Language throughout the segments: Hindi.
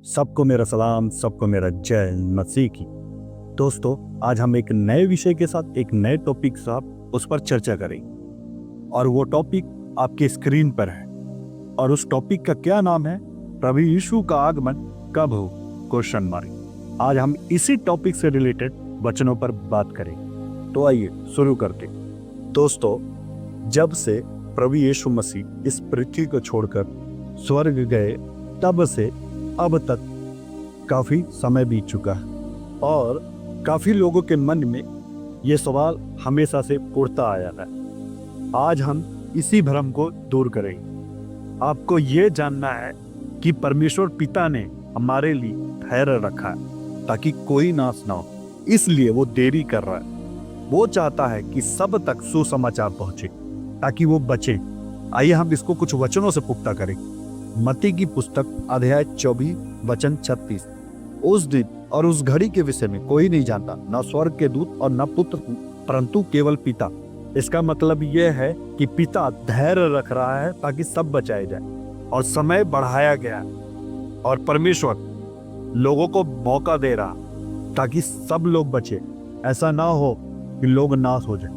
सबको मेरा सलाम, सबको मेरा जय मसीह की। दोस्तों, आज हम एक नए विषय के साथ, एक नए टॉपिक के साथ उस पर चर्चा करेंगे और वो टॉपिक आपके स्क्रीन पर है। और उस टॉपिक का क्या नाम है? प्रभु यीशु का आगमन कब हो? Question mark. आज हम इसी टॉपिक से रिलेटेड वचनों पर बात करेंगे। तो आइए शुरू करते हैं। दोस्तों, जब से प्रभु यीशु मसीह इस पृथ्वी को छोड़कर स्वर्ग गए, तब से अब तक काफी समय बीत चुका है और काफी लोगों के मन में ये सवाल हमेशा से उठता आया है। आज हम इसी भ्रम को दूर करेंगे। आपको ये जानना है कि परमेश्वर पिता ने हमारे लिए धैर्य रखा है ताकि कोई नाश ना हो, इसलिए वो देरी कर रहा है। वो चाहता है कि सब तक सुसमाचार पहुंचे ताकि वो बचे। आइए हम इसको कुछ वचनों से पुख्ता करें। मत्ती की पुस्तक अध्याय 24 वचन 36। उस दिन और उस घड़ी के विषय में कोई नहीं जानता, न स्वर्ग के दूत और न पुत्र, परंतु केवल पिता। इसका मतलब यह है कि पिता धैर्य रख रहा है ताकि सब बचाए जाए और समय बढ़ाया गया और परमेश्वर लोगों को मौका दे रहा ताकि सब लोग बचे। ऐसा ना हो कि लोग नाश हो जाए।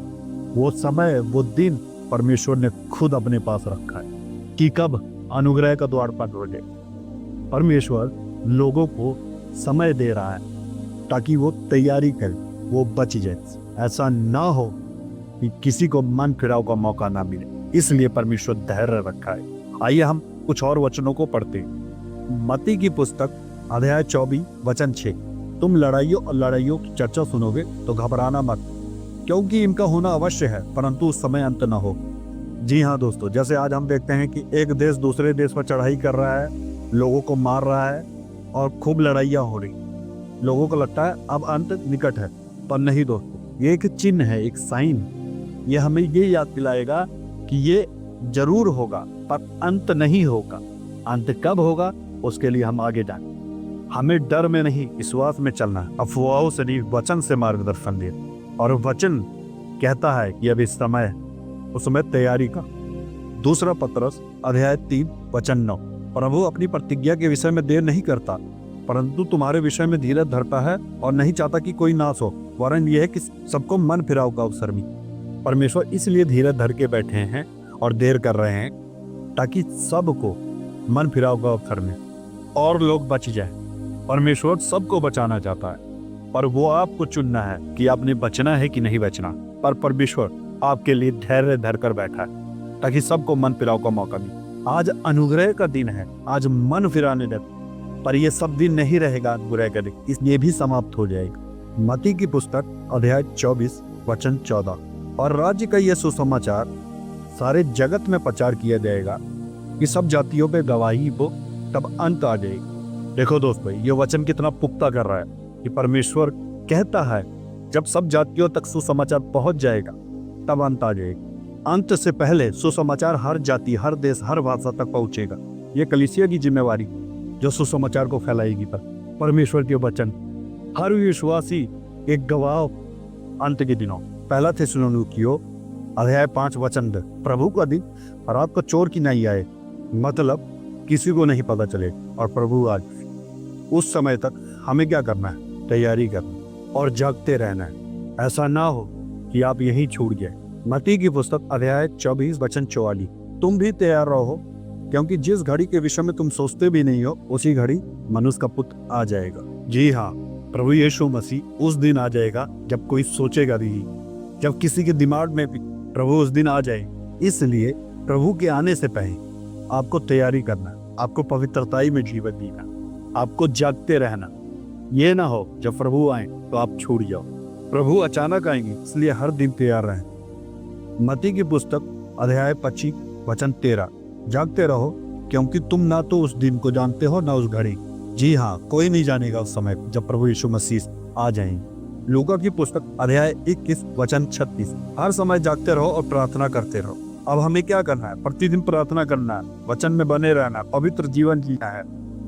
वो समय, वो दिन परमेश्वर ने खुद अपने पास रखा है कि कब अनुग्रह का द्वार बंद हो जाए। परमेश्वर लोगों को समय दे रहा है ताकि वो तैयारी करे, वो बच जाए। ऐसा ना हो कि किसी को मन फिराव का मौका ना मिले, इसलिए परमेश्वर धैर्य रखा है। आइए हम कुछ और वचनों को पढ़ते हैं। मत्ती की पुस्तक अध्याय 24 वचन 6। तुम लड़ाइयों और लड़ाइयों की चर्चा सुनोगे तो घबराना मत, क्योंकि इनका होना अवश्य है, परंतु उस समय अंत न हो। जी हाँ दोस्तों, जैसे आज हम देखते हैं कि एक देश दूसरे देश पर चढ़ाई कर रहा है, लोगों को मार रहा है और खूब लड़ाइयाँ हो रही। लोगों को लगता है अब अंत निकट है, पर नहीं दोस्तों, ये एक चिन्ह है, एक साइन। ये हमें ये याद दिलाएगा कि ये जरूर होगा, पर अंत नहीं होगा। अंत कब होगा उसके लिए हम आगे जाएं। हमें डर में नहीं, विश्वास में चलना है। अफवाहों से नहीं, वचन से मार्गदर्शन दे। और वचन कहता है कि अब इस समय है, उस समय तैयारी का। दूसरा पत्रस अध्याय 3 वचन 9। प्रभु अपनी प्रतिज्ञा के विषय में देर नहीं करता, परंतु तुम्हारे विषय में धीरज धरता है और नहीं चाहता कि कोई नाश हो, वरन यह है कि सबको मन फिराव का अवसर मिले। परमेश्वर इसलिए धीरज धर के बैठे हैं और देर कर रहे हैं ताकि सबको मन फिराव का अवसर मिले और लोग बच जाए। परमेश्वर सबको बचाना चाहता है, पर वो आपको चुनना है कि आपने बचना है कि नहीं बचना। पर परमेश्वर आपके लिए धैर्य धर कर बैठा है ताकि सबको मन फिराव का मौका मिले। आज अनुग्रह का दिन है, आज मन फिराने दे, पर यह सब दिन नहीं रहेगा अनुग्रह का दिन, इसलिए भी समाप्त हो जाएगा। मत्ती की पुस्तक अध्याय 24 वचन 14। और राज्य का यह सुसमाचार सारे जगत में प्रचार किया जाएगा कि सब जातियों पे गवाही हो, तब अंत आ जाएगी। देखो दोस्तों, ये वचन कितना पुख्ता कर रहा है कि परमेश्वर कहता है जब सब जातियों तक सुसमाचार पहुंच जाएगा तब अंत आ जाएगा। अंत से पहले सुसमाचार हर जाति, हर देश, हर भाषा तक पहुंचेगा। ये कलीसिया की जिम्मेवारी जो सुसमाचार को फैलाएगी। पर परमेश्वर के वचन हर विश्वासी एक गवाह अंत के दिनों। पहला थिस्सलुनीकियों अध्याय 5 वचन 2। प्रभु का दिन रात को चोर की नहीं आए, मतलब किसी को नहीं पता चले। और प्रभु आज उस समय तक हमें क्या करना है? तैयारी करना और जागते रहना है। ऐसा ना हो कि आप यहीं छूट जाए। मत्ती की पुस्तक अध्याय 24 वचन 44। तुम भी तैयार रहो, क्योंकि जिस घड़ी के विषय में तुम सोचते भी नहीं हो, उसी घड़ी मनुष्य का पुत्र आ जाएगा। जी हाँ, प्रभु यीशु मसीह उस दिन आ जाएगा जब कोई सोचेगा नहीं, जब किसी के दिमाग में भी प्रभु उस दिन आ जाए। इसलिए प्रभु के आने से पहले आपको तैयारी करना, आपको पवित्रताई में जीवन जीना, आपको जागते रहना। ये ना हो जब प्रभु आए तो आप छूट जाओ। प्रभु अचानक आएंगे, इसलिए हर दिन तैयार रहें। मत्ती की पुस्तक अध्याय 25 वचन 13। जागते रहो, क्योंकि तुम ना तो उस दिन को जानते हो ना उस घड़ी। जी हाँ, कोई नहीं जानेगा उस समय जब प्रभु यीशु मसीह आ जाएंगे। लूका की पुस्तक अध्याय 21 वचन 36। हर समय जागते रहो और प्रार्थना करते रहो। अब हमें क्या करना है? प्रतिदिन प्रार्थना करना है, वचन में बने रहना, पवित्र जीवन जीना है,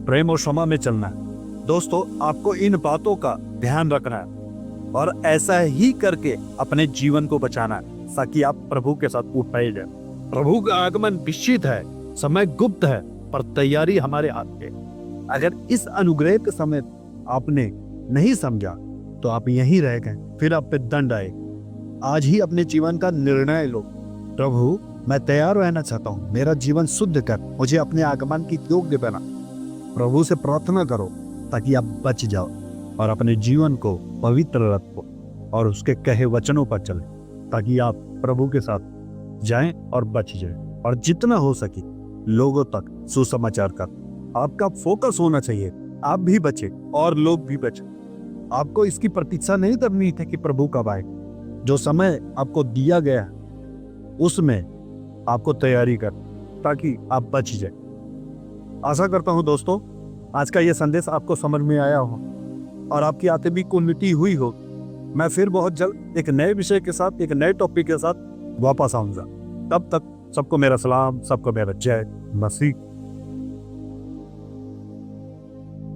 प्रेम और क्षमा में चलना है। दोस्तों, आपको इन बातों का ध्यान रखना है और ऐसा ही करके अपने जीवन को बचाना है ताकि आप प्रभु के साथ उठ पाए जाए। प्रभु का आगमन निश्चित है, समय गुप्त है, पर तैयारी हमारे हाथ में। अगर इस अनुग्रह के समय आपने नहीं समझा तो आप यहीं रह गए, फिर आप पे दंड आए। आज ही अपने जीवन का निर्णय लो। प्रभु, मैं तैयार रहना चाहता हूँ, मेरा जीवन शुद्ध कर, मुझे अपने आगमन की योग्य बना। प्रभु से प्रार्थना करो ताकि आप बच जाओ और अपने जीवन को पवित्र रखो और उसके कहे वचनों पर चले, ताकि आप प्रभु के साथ जाएं और बच जाएं। और जितना हो सके लोगों तक सुसमाचार कर। आपका फोकस होना चाहिए, आप भी बचे और लोग भी बचे। आपको इसकी प्रतीक्षा नहीं करनी है कि प्रभु कब आए। जो समय आपको दिया गया उसमें आपको तैयारी कर, ताकि आप बच जाए। आशा करता हूं दोस्तों, आज का यह संदेश आपको समझ में आया हो और आपकी आत्मिक उन्नति हुई हो। मैं फिर बहुत जल्द एक नए विषय के साथ, एक नए टॉपिक के साथ वापस आऊंगा। तब तक सबको मेरा सलाम, सबको मेरा जय मसीह।